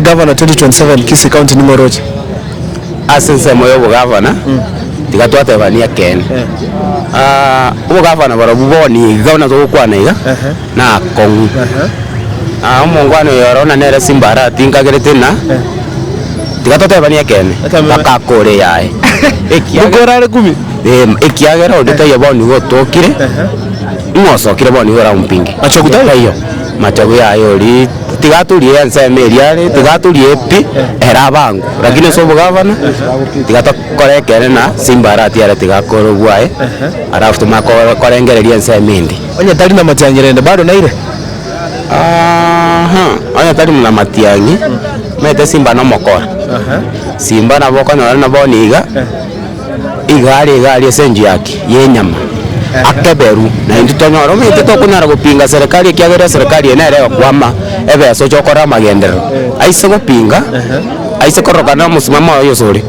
governor 2027 Kisii County ni Morochi. Asense moyo governor. Tigatwate bania ken. Governor barabuboni governor zo kwana iga. Na kongu. Mongwano yorona nere Simba Arati ngagerete na. Tigatwate bania ken. Bakakore yae. Mugorare 10. Ekiagera odete yaboni gotokire. Ngosokire boni gora umpingi. Machogutayo hiyo. Machaguya yori tigaturie nsemeriare tigaturie pi era bangu lakini so governor tigakorekere na Simba Arati ara tigakoro gwae arafu tumakorengereria nsemendi onye tari na matiangirende bado na ile onye tari na matiangi mete Simba no mokora Simba na boko na boniga igari senji yake yenyama akeberu na indutonyoro mete tokunara gupinga serikali kiagera serikali enere kwama ebe sochokora magendero aise gupinga aise korokana musimamo yosori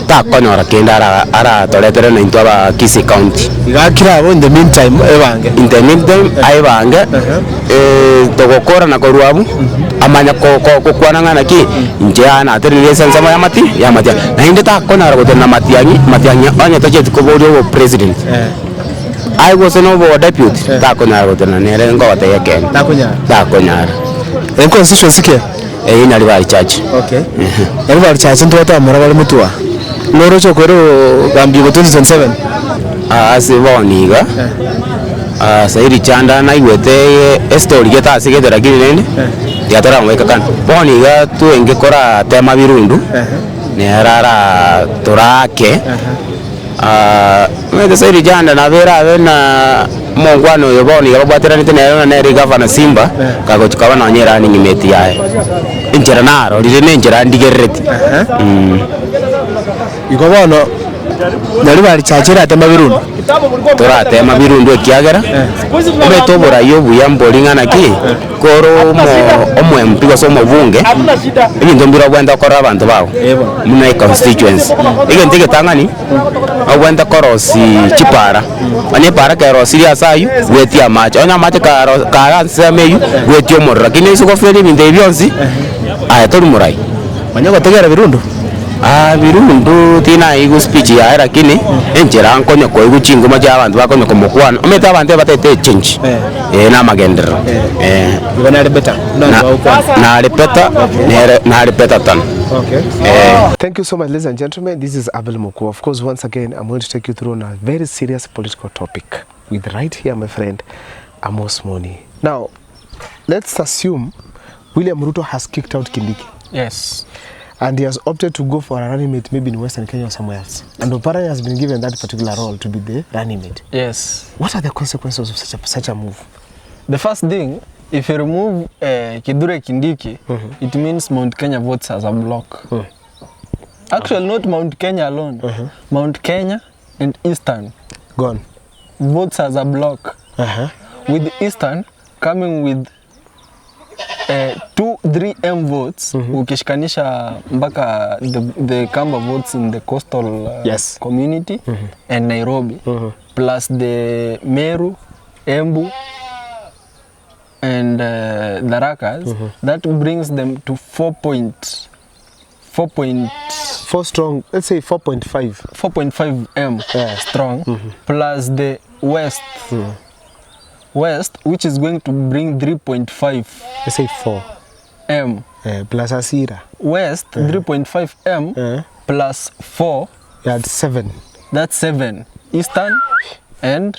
takonyora kenda ara toletere na into aba Kisii County igakira abo in the meantime aibange togokora na koruabu amanya kokwanangana ki njana aterire sensama ya mati na inde takonyora gutena matiangi onye toje kuborio president I was an over deputy. Takonyara gotena nere ngote yake. Takonyara. En constituency ke? In Nairobi church. Okay. Nairobi church ndo atamara wale mutua. Loro chokoro gambi go 2027. Asiboniga. Sairi chanda na iwete story geta asigete lakini nene. Yatara mweka kan. Boniga tu engekora tema birundu. Nerara torake. Mede sairi janda na vera na mongwano yoboni gabwatira nitene na ri governor Simba kago chikawa na nyera ni ngimeti yae injera naro rire njera ndigereti ikobono nari bari chachira atema birundu torate mabirundu ekiagera metobora yobu yambolingana ki koro omwe mpigo somo bunge ibintu mbira bwenda kora abantu bawo muna constituency igente getangani obwenda korosi chipara ani para kero serious ayu wetia macho onya macho ka nsemeyu wetio moro lakini isuko feri binde byonsi tori murai manyako tegera birundu birundu tina igu speech ya lakini enjera ankonyo ko igu chingo maja abantu bakonyo ko mukwana ometa abantu batete change na magendero ibana rebeta na rebeta tan. Okay. Thank you so much, ladies and gentlemen. This is Abel Muku. Of course, once again, I'm going to take you through on a very serious political topic with right here my friend Amos Moni. Now, let's assume William Ruto has kicked out Kindiki. Yes. And he has opted to go for a running mate maybe in Western Kenya or somewhere else. And Oparanya has been given that particular role to be the running mate. Yes. What are the consequences of such a move? The first thing, if you remove Kidure Kindiki, it means Mount Kenya votes as a block. Actually, not Mount Kenya alone. Mount Kenya and Eastern gone votes as a block. With Eastern coming with 2-3 M votes, ukishikanisha mpaka the Kamba votes in the coastal community and Nairobi, plus the Meru, Embu, and the Rakas, that brings them to 4 strong, let's say 4.5 M strong, plus the West, which is going to bring 3.5. Let's say 4 M. Plus Asira. West 3.5 M plus 4. That's 7. That's 7. Eastern and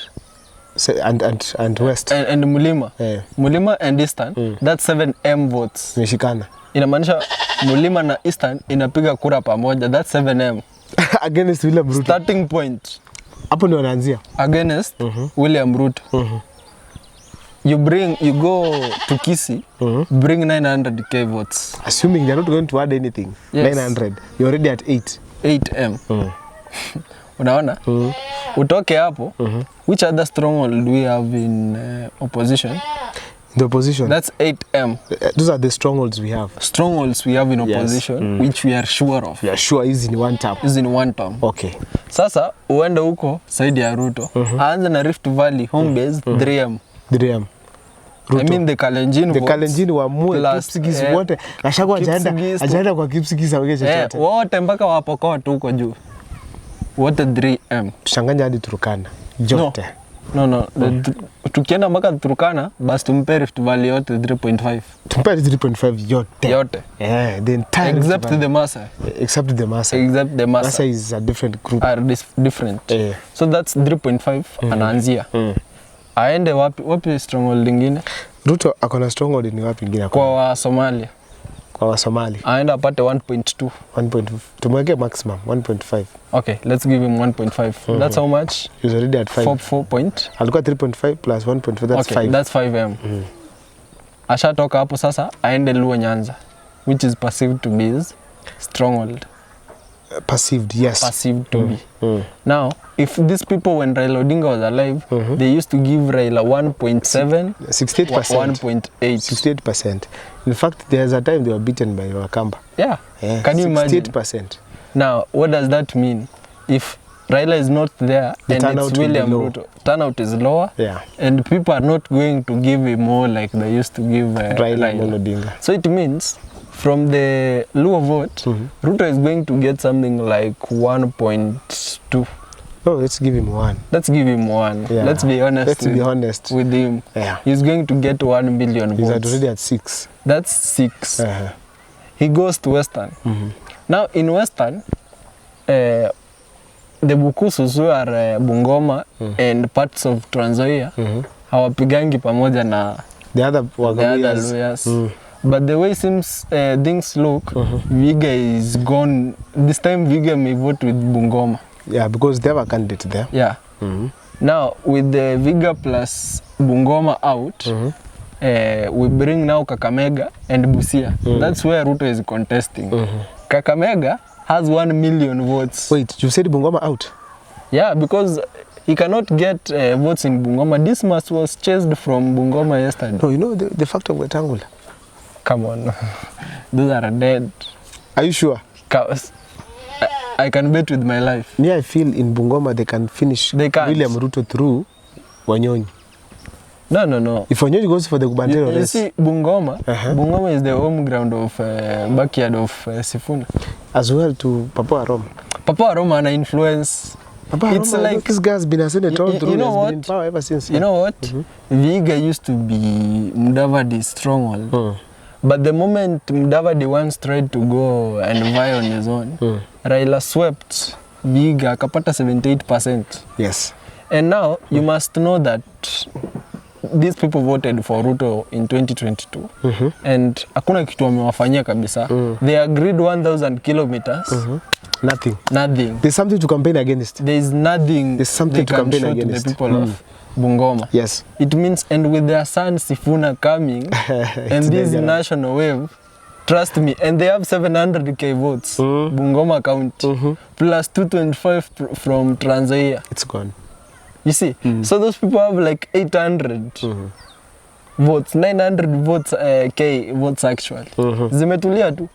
West. And Mulima. Mulima and Eastern. That's 7 M votes. Meshikana. Inamaanisha Mulima na Eastern inapiga kura pamoja. That's 7 M. Against William Ruto. Starting point. Hapo ndio wanaanzia. Against William Ruto. You go to Kisii, bring 900k votes. Assuming they're not going to add anything. Yes. 900. You're already at 8. 8M. Unaona? Utoke hapo. Which other stronghold do we have in opposition? The opposition? That's 8M. Those are the strongholds we have. Strongholds we have in opposition, which we are sure of. We are sure is in one term. Is in one term. Okay. Sasa, uende huko, saidi ya Ruto. Aanze na Rift Valley, home base, 3M. 3M. I mean the Kalenjin the votes. Kalenjin waamue Kipsigis wote. Gachagua ajaenda kwa Kipsigis aweke chochote. Wote mpaka Wapokot huko juu. Wote 3M. Tuchanganya hadi Turkana. Jote. No. Tukienda mpaka Turkana, basi tumpe Rift Valley yote 3.5. Tumpe 3.5 yote. Yote. Yeah, the entire except the Maasai. Except the Maasai. Except the Maasai. Maasai is a different group. Are different. So that's 3.5 anaanzia. Aende wapi stronghold lingine? Ruto akona stronghold ni wapi ingine? Kwa wa Somalia. Kwa wa Somali. Aende apate 1.2. 1.5. Tumweke maximum 1.5. Okay, let's give him 1.5. That's how much? He's already at 5. 4 point. Alikuwa 3.5 plus 1.5, that's 5. Okay, that's 5M. Ashatoka hapo sasa aende Luo Nyanza, which is perceived to be his stronghold. Perceived, yes. Perceived to be. Now, if these people, when Raila Odinga was alive, they used to give Raila 1.7, 68%. 1.8. 68%. In fact, there's a time they were beaten by Wakamba. Yeah. Can you imagine? 68%. Now, what does that mean? If Raila is not there and it's William Ruto, turnout is lower, and people are not going to give him more like they used to give Raila Odinga. So it means from the Luo vote, Ruto is going to get something like 1.2. No, let's give him 1. Let's give him 1. Yeah. Let's be honest with him. Yeah. He's going to get 1 million votes. He's already at 6. That's 6. He goes to Western. Now in Western, the Bukusus who are Bungoma and parts of Trans Nzoia hawapigangi pamoja na the other lawyers. But the way seems things look, Viga is gone. This time Viga may vote with Bungoma. Yeah, because they have a candidate there. Yeah. Now with the Viga plus Bungoma out, we bring now Kakamega and Busia. That's where Ruto is contesting. Kakamega has 1 million votes. Wait, you said Bungoma out? Yeah, because he cannot get votes in Bungoma. Dismas was chased from Bungoma yesterday. No, you know the fact of Wetangula? Come on. Those are dead. Are you sure? I can bet with my life. Me, I feel in Bungoma they can finish William Ruto through Wanyonyi. No. If Wanyonyi goes for the gubernatorial race. You see, Bungoma, Bungoma is the home ground of backyard of Sifuna. As well to Papa Aroma. Papa Aroma ana influence. It's like this guy's been a senator all through. You know what? Been in power ever since. You know what? Viga used to be Mudavadi's stronghold. But the moment Mudavadi once tried to go and vie on his own, Raila swept Viga, akapata 78%. Yes. And now you must know that these people voted for Ruto in 2022 and hakuna kitu wamewafanyia kabisa. They agreed 1,000 kilometers. Nothing. There's something to campaign against. There's nothing. There's something to campaign against. The people of Bungoma. Yes. It means, and with their son Sifuna coming and this national wave, trust me, and they have 700k votes, Bungoma County, plus 225 from Trans Nzoia. It's gone. You see? So those people have like 800 votes, 900 votes, K votes actually. Zimetulia tu.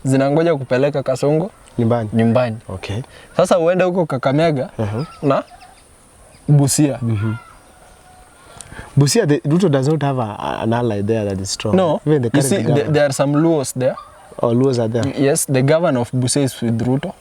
Zinangoja kupeleka Kasongo nyumbani. Okay. Sasa uende huko Kakamega na Busia. Busia, Ruto does not have an ally there that is strong. No, you see, there are some Luos there. Oh, Luos are there? Yes, the governor of Busia is with Ruto.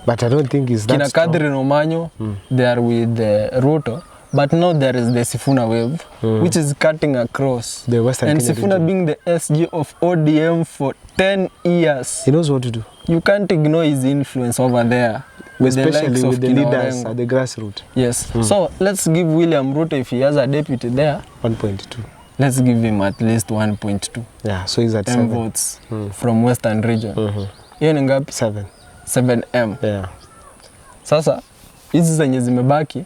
But I don't think he's that strong. Kina Kadri Nomanyo, they are with Ruto. But now there is the Sifuna wave, which is cutting across. The Western and Kenya Sifuna region. being the SG of ODM for 10 years. He knows what to do. You can't ignore his influence over there. With especially the with the leaders at the grassroots. Yes. So let's give William Ruto, if he has a deputy there, 1.2. Let's give him at least 1.2. Yeah, so he's at 7 7 votes from Western region. Hiyo ni ngapi? 7. 7M. Yeah. Sasa hizi zenye zimebaki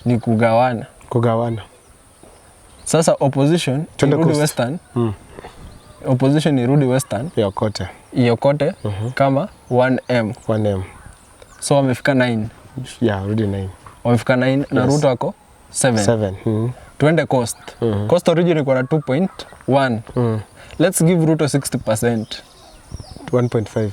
ni kugawana. Sasa opposition irudi Western. Opposition irudi Western. Yokote kama 1M. 1M. So wamefika 9. Yeah, already 9. Wamefika 9 na Ruto ako 7. Tuende Coast. Coast region iko na 2.1. Let's give Ruto 60%. 1.5.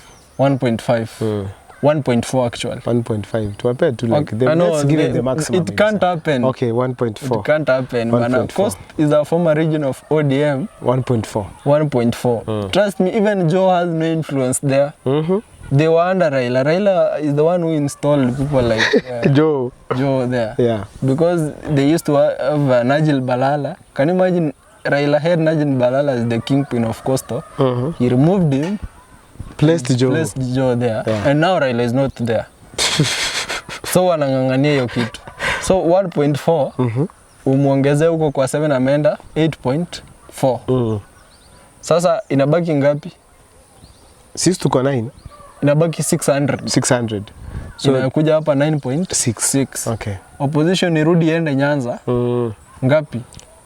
1.4 actually. 1.5. Tuwape tu like Okay. them. Let's give it the maximum. It can't happen. Okay, 1.4. It can't happen. Bana. 1.4. Coast is a former region of ODM. 1.4. 1.4. Trust me, even Joe has no influence there. They were under Raila. Raila is the one who installed people like Joe there. Yeah. Because they used to have Najil Balala. Can you imagine Raila had Najil Balala as the kingpin of Coastal? He removed him. Placed Joe there. Yeah. And now Raila is not there. So wanangangania hiyo kitu. So 1.4 umuongeze huko kwa 7 ameenda 8.4. Sasa inabaki ngapi? Sisi tuko 9. Inabaki 600. So inakuja hapa 9.6. Okay. Opposition irudi ende Nyanza. Ngapi?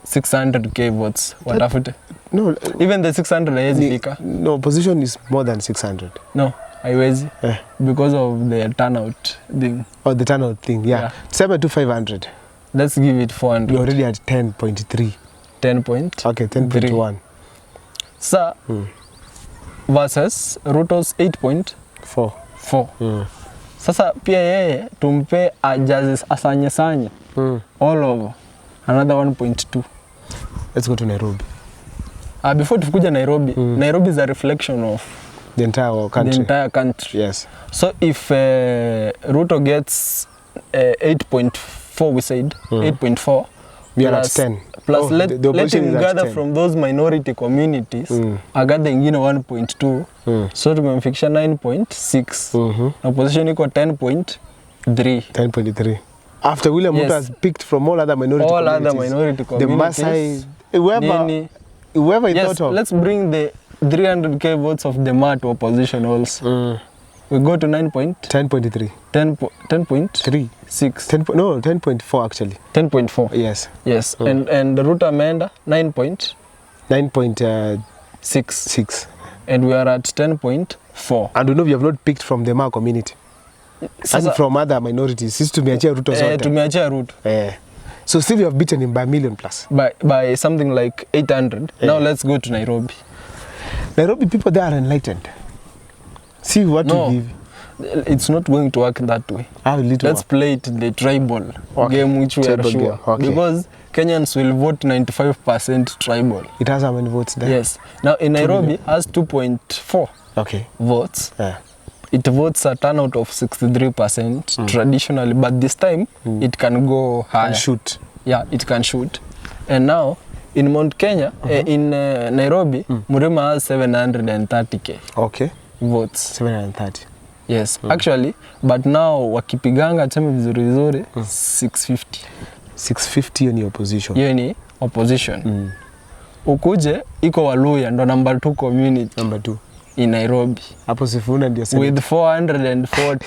600k votes. Watafute. No, even the 600 haiwezi fika. No, opposition is more than 600. No, haiwezi. Because of the turnout thing. Oh, the turnout thing, yeah. 7 to 500. Let's give it 400. We're already at 10.3. 10 point? Okay, 10.1. Sir, versus Ruto's 8.4. Sasa pia yeye tumpe ajaze asanye all over another 1.2. Let's go to Nairobi. Before tukuja Nairobi, Nairobi is a reflection of the entire country. The entire country. Yes. So if Ruto gets 8.4, we said 8.4. We are at 10. Plus let him gather from those minority communities. Agather ingine 1.2. So tumemfikisha 9.6. Opposition iko 10.3. 10.3. After William Ruto has picked from all other minority communities. The Maasai, whoever he thought of. Let's bring the 300k votes of the MA to opposition also. We go to 10.3. 10.3. 6. 10.4 actually. 10.4. Yes. Yes. And the Ruto amenda 9.6. And we are at 10.4. And we know we have not picked from the MA community. And from other minorities. Since tumeachia Ruto zote. Tumeachia Ruto. So still we have beaten him by $1 million plus. By something like 800. Now let's go to Nairobi. Nairobi people there are enlightened. See what to give. It's not going to work that way. Let's play it the tribal game which we are sure. Because Kenyans will vote 95% tribal. It has how many votes there? Yes. Now in Nairobi has 2.4 votes. It votes a turnout of 63% traditionally, but this time it can go higher. Can shoot. Yeah, it can shoot. And now in Mount Kenya, in Nairobi, Murima has 730k. Okay. Votes. 730. Yes, actually, but now wakipiganga chama vizuri 650. 650 hiyo ni opposition. Hiyo ni opposition. Ukuje iko Waluya ndo number 2 community. Number 2 in Nairobi. Hapo Sifuna ndio with 440.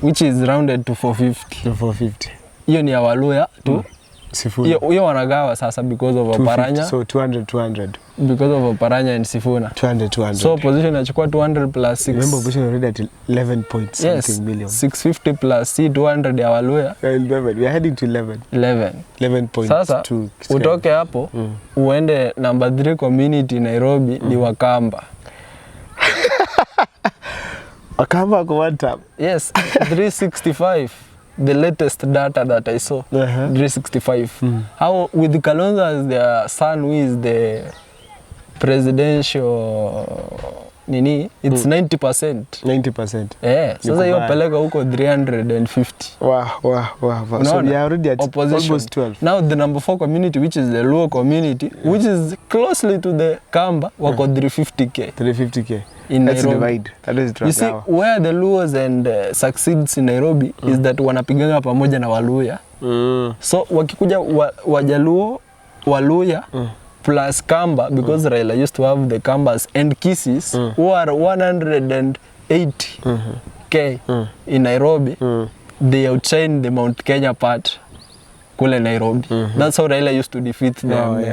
Which is rounded to 450. To 450. Hiyo ni ya Waluya tu. Sifuna. Hiyo wanagawa sasa because of Oparanya. So 200. Because of Oparanya and Sifuna. 200. So opposition inachukua 200 plus 6. Remember opposition already at 11 point something million. 650 plus 200 ya Waluya. 11. We are heading to 11. 11.2. Sasa utoke hapo uende number 3 community Nairobi ni Wakamba. Wakamba kwa one time. Yes, 365. The latest data that I saw, 365. How with Kalonzo as their son, who is the presidential nini, it's 90%. 90%. Yeah, sasa hiyo peleka huko 350. Wow. So we are already at almost 12. Now the number 4 community, which is the Luo community, which is closely to the Kamba, wako 350k. 350k. In Let's Nairobi. divide. That is you see, where the Luos and succeeds in Nairobi is that wanapiganga pamoja na Waluya. So wakikuja Wajaluo, Waluya plus Kamba, because Raila used to have the Kambas and Kisis who are 180k in Nairobi, they outshine the Mount Kenya part kule Nairobi. That's how Raila used to defeat them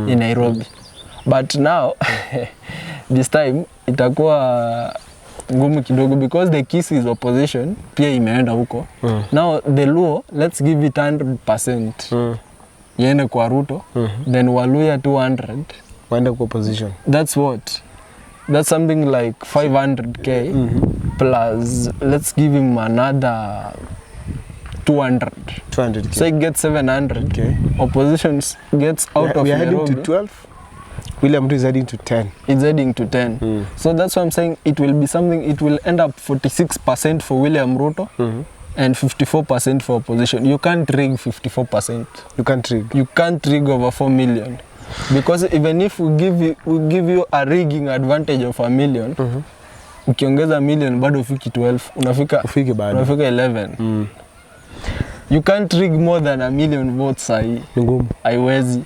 in Nairobi. But now, this time, itakuwa ngumu kidogo because the Kisii opposition pia imeenda huko. Now, the Luo, let's give it 100%. Yene kwa Ruto, then Waluya 200. Waende kwa opposition. That's what? That's something like 500k plus, let's give him another 200. 200k. So he gets 700. Okay. Oppositions gets out of we are heading Nairobi. to 12. William Ruto is heading to 10. It's heading to 10. So that's why I'm saying it will be something, it will end up 46% for William Ruto and 54% for opposition. You can't rig 54%. You can't rig. You can't rig over 4 million. Because even if we give you a rigging advantage of a million, ukiongeza million bado ufiki 12, unafika 11. You can't rig more than a million votes sahi. Ngumu. Haiwezi.